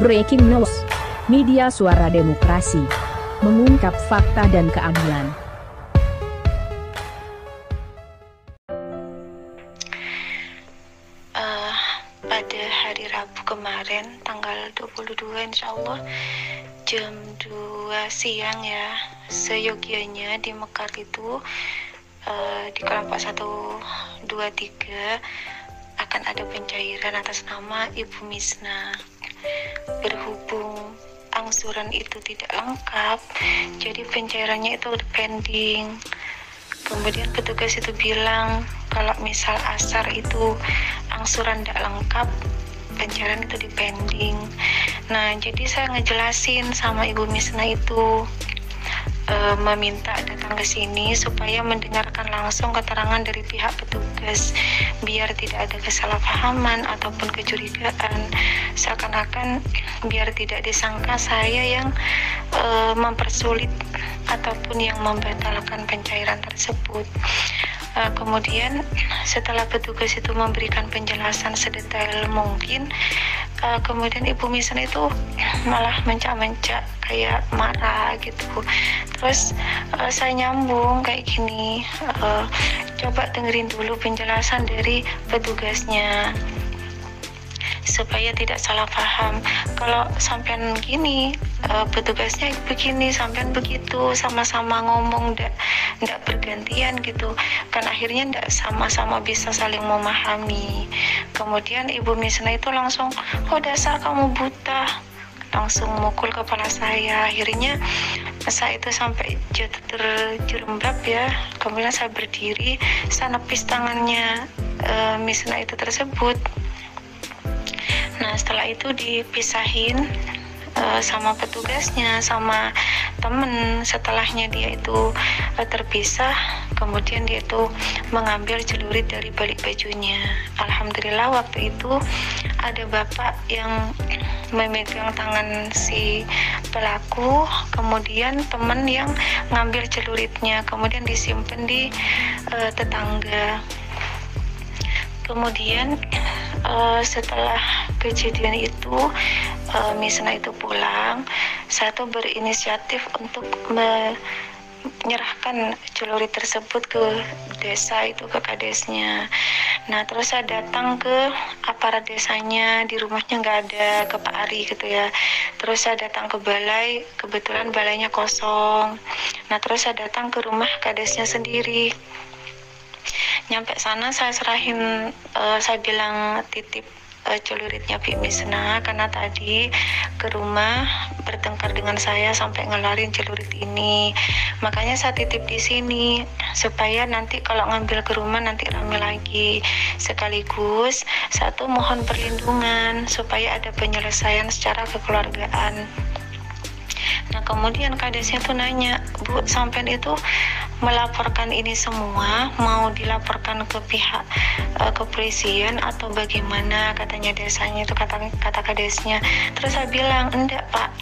Breaking News, media suara demokrasi, mengungkap fakta dan keadilan. Pada hari Rabu kemarin, tanggal 22 insya Allah, jam 2 siang ya, seyogianya di Mekar itu di kelompok 1, 2, 3 akan ada pencairan atas nama Ibu Misna. Berhubung angsuran itu tidak lengkap, jadi pencairannya itu pending. Kemudian petugas itu bilang kalau misal asar itu angsuran tidak lengkap, pencairan itu dipending. Nah, jadi saya ngejelasin sama Ibu Misna itu, meminta datang ke sini supaya mendengarkan langsung keterangan dari pihak petugas, biar tidak ada kesalahpahaman ataupun kecurigaan, seakan-akan biar tidak disangka saya yang mempersulit ataupun yang membatalkan pencairan tersebut. Kemudian setelah petugas itu memberikan penjelasan sedetail mungkin, kemudian Ibu Misna itu malah mencak-mencak kayak marah gitu. Terus saya nyambung kayak gini, coba dengerin dulu penjelasan dari petugasnya supaya tidak salah paham. Kalau sampean gini, petugasnya begini, sampean begitu, sama-sama ngomong ndak bergantian gitu, kan akhirnya ndak sama-sama bisa saling memahami. Kemudian Ibu Misna itu langsung, oh dasar kamu buta, langsung mukul kepala saya. Akhirnya saya itu sampai terjerembab ya. Kemudian saya berdiri, saya nepis tangannya Misna itu tersebut. Nah, setelah itu dipisahin sama petugasnya, sama temen. Setelahnya dia itu terpisah, kemudian dia itu mengambil celurit dari balik bajunya. Alhamdulillah waktu itu ada bapak yang memegang tangan si pelaku, kemudian teman yang ngambil celuritnya, kemudian disimpan di tetangga. Kemudian setelah kejadian itu, Misna itu pulang, saya tuh berinisiatif untuk menyerahkan celurit tersebut ke desa itu, ke kadesnya. Nah, terus saya datang ke aparat desanya, di rumahnya nggak ada, ke Pak Ari gitu ya. Terus saya datang ke balai, kebetulan balainya kosong. Nah, terus saya datang ke rumah kadesnya sendiri. Nyampe sana saya serahin, saya bilang titip celuritnya Bi Misna, karena tadi ke rumah bertengkar dengan saya sampai ngelarin celurit ini. Makanya saya titip di sini supaya nanti kalau ngambil ke rumah nanti rame lagi. Sekaligus satu mohon perlindungan supaya ada penyelesaian secara kekeluargaan. Nah, kemudian kadesnya tuh nanya, Bu, sampean itu melaporkan ini semua, mau dilaporkan ke pihak kepolisian atau bagaimana, katanya desanya itu, kata kadesnya. Terus saya bilang, enggak Pak,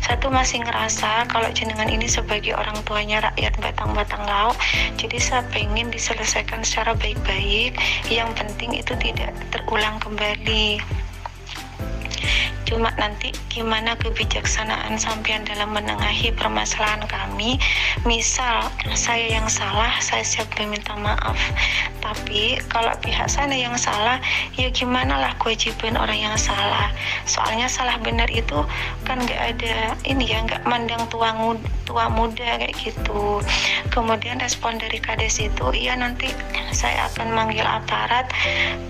saya tuh masih ngerasa kalau jenengan ini sebagai orang tuanya rakyat batang-batang lauk, jadi saya pengen diselesaikan secara baik-baik, yang penting itu tidak terulang kembali. Cuma nanti gimana kebijaksanaan sampean dalam menengahi permasalahan kami. Misal saya yang salah, saya siap meminta maaf. Tapi kalau pihak sana yang salah, ya gimana lah kewajiban orang yang salah. Soalnya salah benar itu kan nggak ada ini ya, nggak mandang tua muda kayak gitu. Kemudian respon dari kades itu, iya nanti saya akan manggil aparat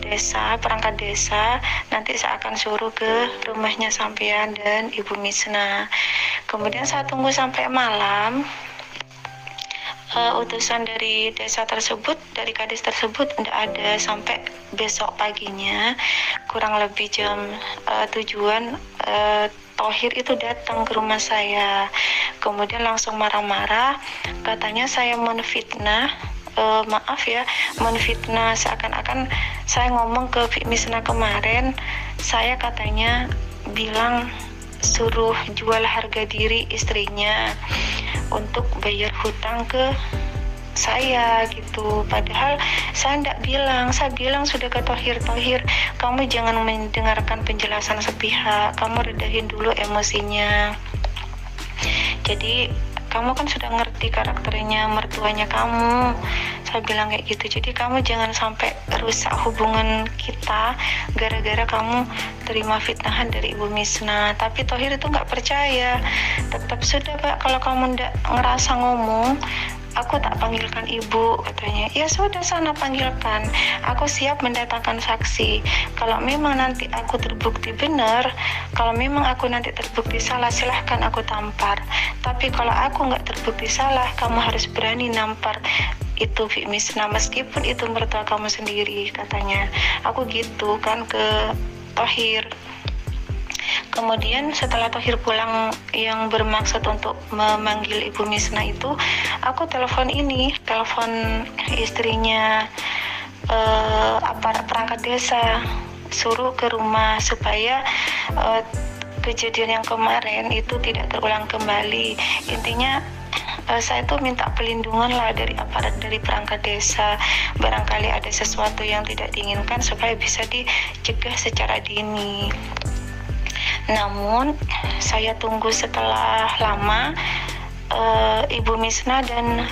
desa, perangkat desa, nanti saya akan suruh ke rumahnya sampean dan Ibu Misna. Kemudian saya tunggu sampai malam. Utusan dari desa tersebut, dari kades tersebut tidak ada, sampai besok paginya kurang lebih jam 7-an Tohir itu datang ke rumah saya. Kemudian langsung marah-marah, katanya saya menfitnah, menfitnah, seakan-akan saya ngomong ke Bi Misna kemarin, saya katanya bilang suruh jual harga diri istrinya untuk bayar hutang ke saya gitu. Padahal saya tidak bilang, saya bilang sudah ke Tohir, kamu jangan mendengarkan penjelasan sepihak, kamu redahin dulu emosinya. Jadi kamu kan sudah ngerti karakternya mertuanya kamu, saya bilang kayak gitu. Jadi kamu jangan sampai rusak hubungan kita gara-gara kamu terima fitnahan dari Ibu Misna. Tapi Tohir itu nggak percaya, tetap sudah Pak, kalau kamu nggak ngerasa ngomong, aku tak panggilkan ibu, katanya. Ya sudah, sana panggilkan, aku siap mendatangkan saksi. Kalau memang nanti aku terbukti benar, kalau memang aku nanti terbukti salah, silahkan aku tampar. Tapi kalau aku nggak terbukti salah, kamu harus berani nampar itu Fik Misna, meskipun itu mertua kamu sendiri, katanya. Aku gitu kan ke Tohir. Kemudian setelah Tohir pulang yang bermaksud untuk memanggil Ibu Misna itu, aku telepon istrinya aparat perangkat desa, suruh ke rumah supaya kejadian yang kemarin itu tidak terulang kembali. Intinya saya tuh minta pelindungan lah dari aparat, dari perangkat desa, barangkali ada sesuatu yang tidak diinginkan supaya bisa dicegah secara dini. Namun saya tunggu setelah lama, Ibu Misna dan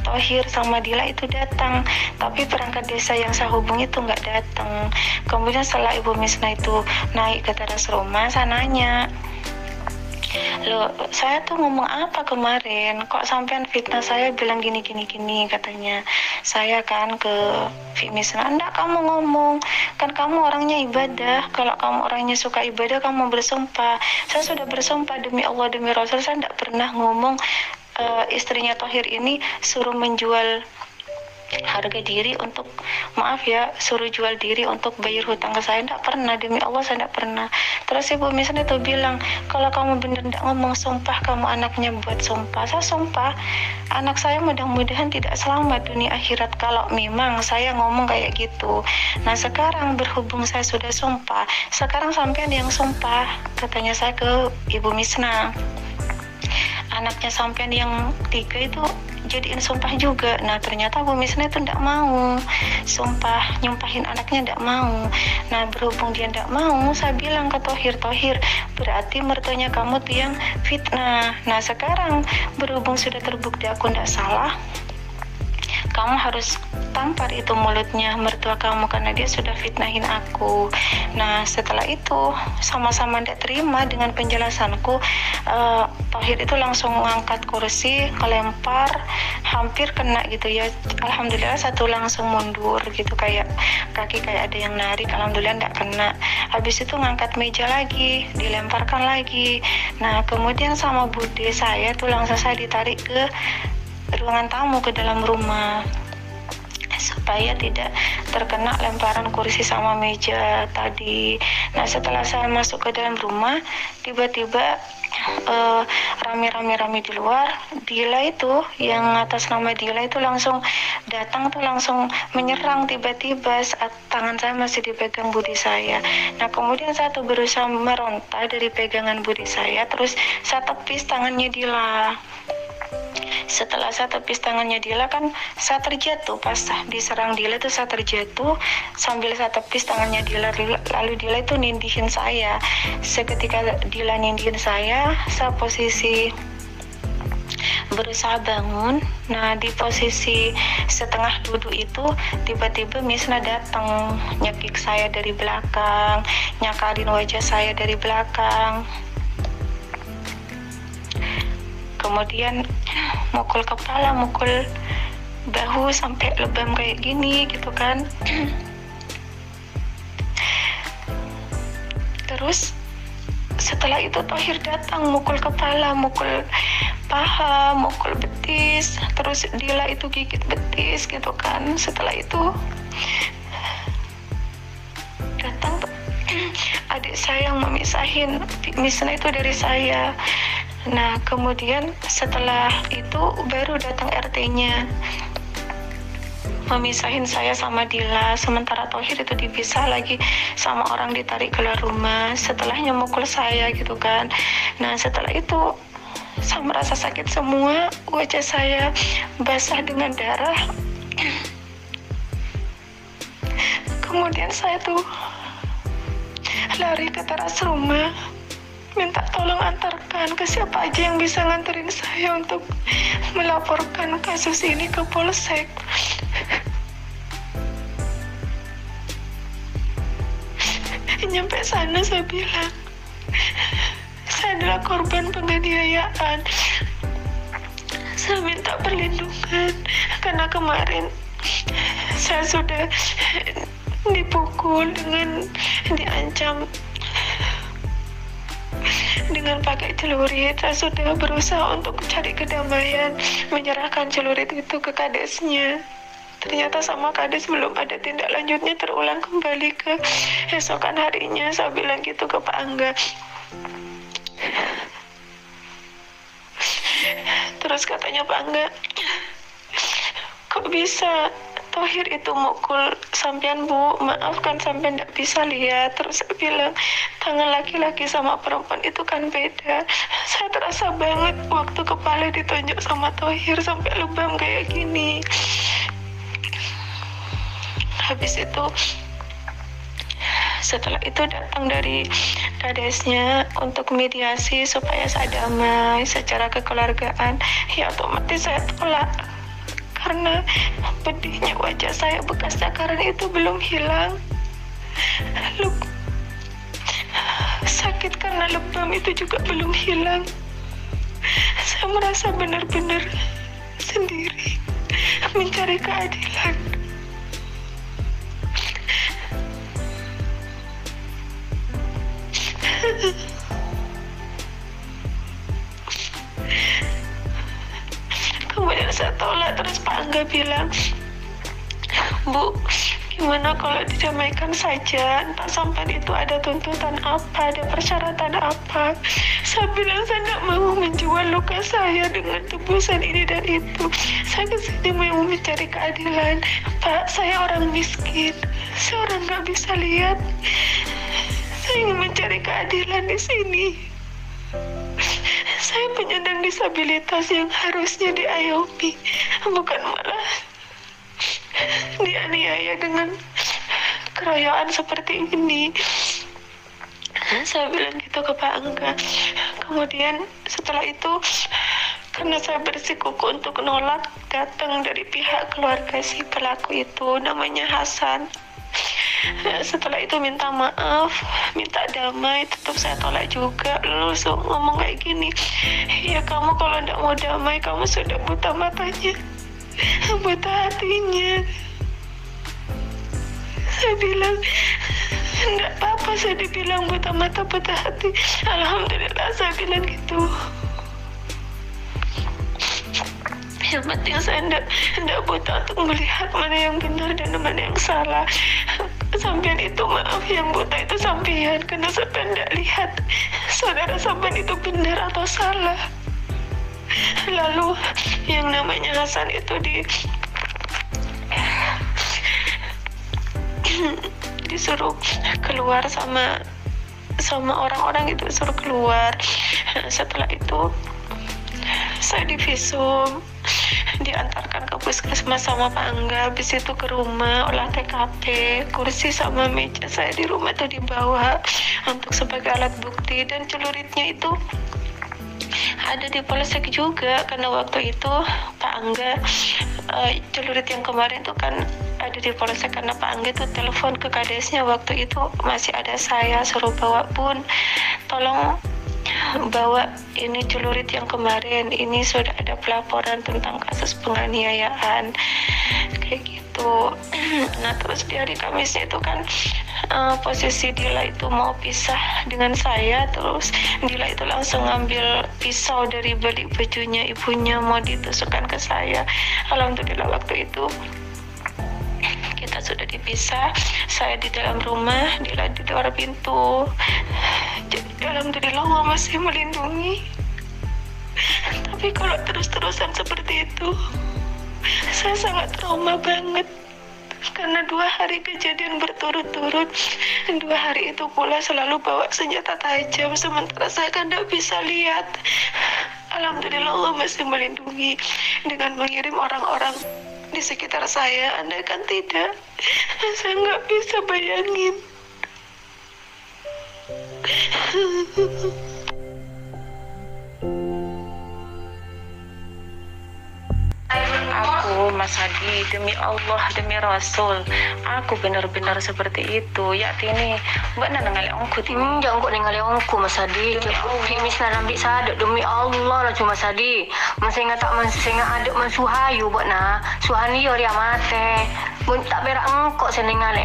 Tohir sama Dila itu datang, tapi perangkat desa yang saya hubungi itu nggak datang. Kemudian setelah Ibu Misna itu naik ke teras rumah, saya nanya, loh, saya tuh ngomong apa kemarin? Kok sampean fitnah saya bilang gini, katanya. Saya kan ke Fik Misna, enggak, kamu ngomong, kan kamu orangnya ibadah. Kalau kamu orangnya suka ibadah, kamu bersumpah. Saya sudah bersumpah demi Allah, demi Rasul, saya enggak pernah ngomong istrinya Tohir ini suruh menjual harga diri untuk, maaf ya, suruh jual diri untuk bayar hutang ke saya. Tidak pernah, demi Allah saya tidak pernah. Terus Ibu Misna itu bilang, kalau kamu benar tidak ngomong, sumpah kamu anaknya buat sumpah. Saya sumpah anak saya mudah-mudahan tidak selamat dunia akhirat kalau memang saya ngomong kayak gitu. Nah sekarang berhubung saya sudah sumpah, sekarang sampean yang sumpah, katanya saya ke Ibu Misna. Anaknya sampean yang 3 itu jadiin sumpah juga. Nah ternyata Bu Misna itu tidak mau sumpah, nyumpahin anaknya tidak mau. Nah berhubung dia tidak mau, saya bilang ke Tohir, berarti mertuanya kamu tuh yang fitnah. Nah sekarang berhubung sudah terbukti aku tidak salah, kamu harus tampar itu mulutnya mertua kamu karena dia sudah fitnahin aku. Nah setelah itu sama-sama tidak terima dengan penjelasanku, Tohir itu langsung ngangkat kursi, kelempar, hampir kena gitu ya. Alhamdulillah satu langsung mundur gitu, kayak kaki kayak ada yang narik, alhamdulillah tidak kena. Habis itu ngangkat meja lagi, dilemparkan lagi. Nah kemudian sama bude saya tuh langsung saya ditarik ke ruangan tamu, ke dalam rumah, supaya tidak terkena lemparan kursi sama meja tadi. Nah setelah saya masuk ke dalam rumah, tiba-tiba rame di luar, Dila itu yang atas nama Dila itu langsung datang tuh, langsung menyerang tiba-tiba saat tangan saya masih dipegang budi saya. Nah kemudian saya tuh berusaha meronta dari pegangan budi saya, terus saya tepis tangannya Dila. Setelah saya tepis tangannya Dila, kan saya terjatuh, pas diserang Dila itu saya terjatuh sambil saya tepis tangannya Dila, lalu Dila itu nindihin saya. Seketika Dila nindihin saya posisi berusaha bangun. Nah di posisi setengah duduk itu tiba-tiba Misna datang, nyekik saya dari belakang, nyakarin wajah saya dari belakang, kemudian mukul kepala, mukul bahu sampai lebam kayak gini gitu kan. Terus setelah itu Tohir datang, mukul kepala, mukul paha, mukul betis, terus Dila itu gigit betis gitu kan. Setelah itu datang adik saya yang memisahin Misna itu dari saya. Nah kemudian setelah itu baru datang RT-nya memisahin saya sama Dila, sementara Tohir itu dipisah lagi sama orang, ditarik keluar rumah setelahnya mukul saya gitu kan. Nah setelah itu Saya merasa sakit semua, wajah saya basah dengan darah. Kemudian saya tuh lari ke teras rumah, minta tolong antarkan ke siapa aja yang bisa nganterin saya untuk melaporkan kasus ini ke polsek. Nyampe sana saya bilang, saya adalah korban penganiayaan. Saya minta perlindungan karena kemarin saya sudah dipukul dengan diancam dengan pakai celurit. Saya sudah berusaha untuk cari kedamaian, menyerahkan celurit itu ke kadesnya. Ternyata sama kades belum ada tindak lanjutnya, terulang kembali ke esokan harinya. Saya bilang gitu ke Pak Angga. Terus katanya Pak Angga, kok bisa Thohir itu mukul sampean Bu? Maaf kan sampean tidak bisa lihat. Terus saya bilang, tangan laki-laki sama perempuan itu kan beda. Saya terasa banget waktu kepala ditonjok sama Thohir sampai lebam kayak gini. Habis itu, setelah itu datang dari kadesnya untuk mediasi supaya saya damai secara kekeluargaan. Ya otomatis saya tolak karena pedihnya wajah saya bekas cakaran itu belum hilang. Sakit karena lebam itu juga belum hilang. Saya merasa benar-benar sendiri mencari keadilan. Kemudian saya tolak. Terus Pak Angga bilang, Bu, gimana kalau didamaikan saja, entah sampai itu ada tuntutan apa, ada persyaratan apa. Saya bilang saya tidak mau menjual luka saya dengan tebusan ini dan itu. Saya kesini mau mencari keadilan. Pak, saya orang miskin, saya orang nggak bisa lihat. Saya ingin mencari keadilan di sini. Saya penyandang disabilitas yang harusnya diayomi, bukan malah dianiaya dengan keroyokan seperti ini. Saya bilang gitu ke Pak Angga. Kemudian setelah itu, karena saya bersikukuh untuk nolak, datang dari pihak keluarga si pelaku itu, namanya Hasan. Setelah itu minta maaf, minta damai, tetap saya tolak juga. Lalu ngomong kayak gini, ya kamu kalau tidak mau damai, kamu sudah buta matanya, buta hatinya. Saya bilang, enggak apa-apa saya dibilang buta mata, buta hati. Alhamdulillah saya bilang gitu. Yang penting saya enggak buta untuk melihat mana yang benar dan mana yang salah. Sampean itu maaf, yang buta itu sampean, karena sampean enggak lihat saudara sampean itu benar atau salah. Lalu yang namanya Hasan itu disuruh keluar sama orang-orang itu, suruh keluar. Setelah itu saya divisum, diantarkan ke puskesmas sama Pak Angga. Habis itu ke rumah olah TKP, kursi sama meja saya di rumah itu dibawa untuk sebagai alat bukti. Dan celuritnya itu ada di polsek juga, karena waktu itu Pak Angga celurit yang kemarin itu kan ada di polsek, karena Pak Angga itu telepon ke kadesnya waktu itu masih ada saya, suruh bawa Bun, tolong bawa ini celurit yang kemarin, ini sudah ada pelaporan tentang kasus penganiayaan kayak gitu. Nah terus di hari Kamisnya itu kan posisi Dila itu mau pisah dengan saya, terus Dila itu langsung ngambil pisau dari balik bajunya ibunya mau ditusukkan ke saya. Alhamdulillah waktu itu kita sudah dipisah, saya di dalam rumah, Dila di luar pintu. Jadi alhamdulillah Allah masih melindungi. Tapi kalau terus-terusan seperti itu, saya sangat trauma banget. Karena 2 hari kejadian berturut-turut, 2 hari itu pula selalu bawa senjata tajam, sementara saya kan tidak bisa lihat. Alhamdulillah Allah masih melindungi dengan mengirim orang-orang di sekitar saya. Andaikan tidak, saya nggak bisa bayangin. Aku, Mas Hadi, demi Allah, demi Rasul, aku benar-benar seperti itu. Ya tini, mbak nana ngalih ongku tini. Jangan kok ningali ongku Mas Hadi. Kimis nambi sadek demi Allah lah cuma Hadi. Masih ingat tak masih ingat adek mensuhayu buat na. Suhani yo dia mate. Mun tak berak engkok seningale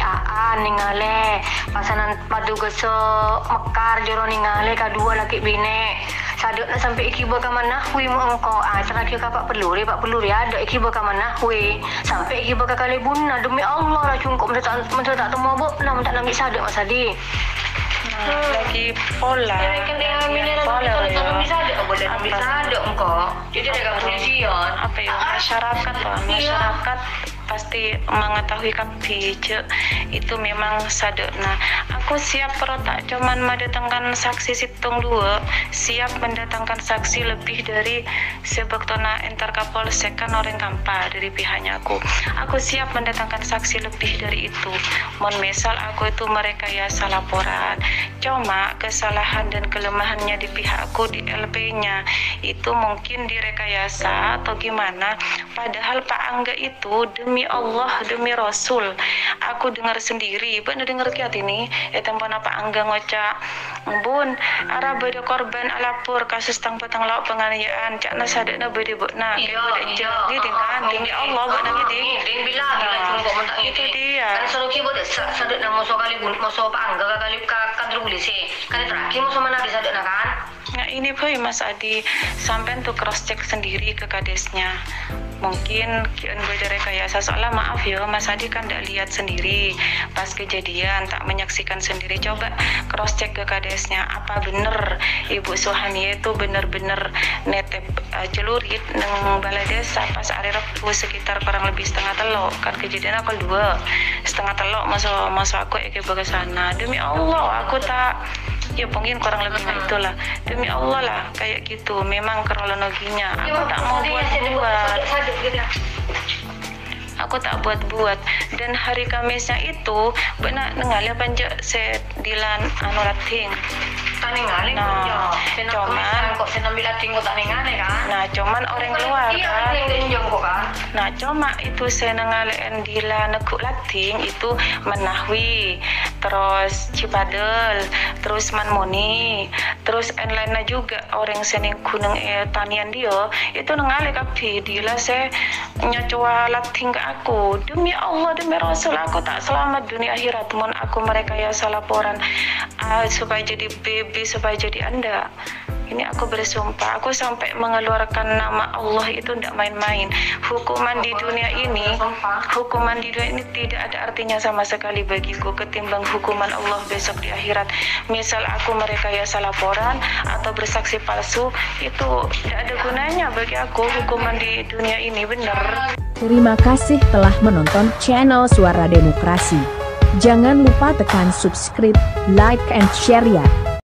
ningale pasanan padu geso mekar jero ningale kadua laki bine. Sadek nak sampai iki baka manahwi mu engkau. Terakhir Pak Peluri ada iki baka manahwi. Sampai iki baka kali buna demi Allah lah cungkuk mentak temu bu. Nah mentak nami sadek Mas Hadi. Lagi pola. Pola ya. Bisa ada engkau. Jadi ada kepolisian. Apa ya masyarakat lah, masyarakat pasti mengetahui kapije itu memang sadek. Nah, aku siap tak cuman mendatangkan saksi situng dua, siap mendatangkan saksi lebih dari sebaktona entar kapolsek kan orang kampa dari pihaknya aku. Aku siap mendatangkan saksi lebih dari itu. Mon misal aku itu merekayasa laporan, cuma kesalahan dan kelemahannya di pihak aku di LP-nya itu mungkin direkayasa atau gimana. Padahal Pak Angga itu demi Allah, demi Rasul, aku dengar sendiri, bener dengar kiat ini, tempat Pak Angga ngocak, bun, arah beda korban alapur kasus tang petang lauk penganiayaan, cak na sadek na beda bukna, kayak beda jadi dengan demi Allah bukna gini, itu dia. Kan selalu kita beda sadek na musuh kali bun, musuh Pak Angga kali kantor polisi, kan terakhir musuh mana bisa sadek na kan? Nah ini boy Mas Adi, sampai tuh cross check sendiri ke kadesnya. Mungkin kian beda rekayasa, soalnya maaf ya Mas Adi kan tidak lihat sendiri pas kejadian, tak menyaksikan sendiri. Coba cross check ke kadesnya, apa bener Ibu Suhani itu bener-bener netep celurit neng balai desa pas hari Rabu sekitar kurang lebih setengah telok kan kejadian aku 2 setengah telok masuk aku ke sana. Demi Allah aku tak, ya mungkin kurang lebih itulah, demi Allah lah kayak gitu. Memang kronologinya aku tak mau aku tak buat dan hari Kamisnya itu benar nengali panjang sedilan anu lating taningali nah cuman orang luar kan nah cuma itu saya nengali dila nekuk lating itu menahwi terus Cipadel terus Manmoni terus lainnya juga orang seneng kuneng tanian dia itu nengali kapi dila saya nyacoa lating ke aku. Demi Allah, demi Rasul, aku tak selamat dunia akhirat. Mohon aku merekayasa laporan supaya jadi baby, supaya jadi Anda. Ini aku bersumpah, aku sampai mengeluarkan nama Allah itu tidak main-main. Hukuman di dunia ini tidak ada artinya sama sekali bagiku ketimbang hukuman Allah besok di akhirat. Misal aku merekayasa laporan atau bersaksi palsu, itu tidak ada gunanya bagi aku. Hukuman di dunia ini benar. Terima kasih telah menonton channel Suara Demokrasi. Jangan lupa tekan subscribe, like, and share ya.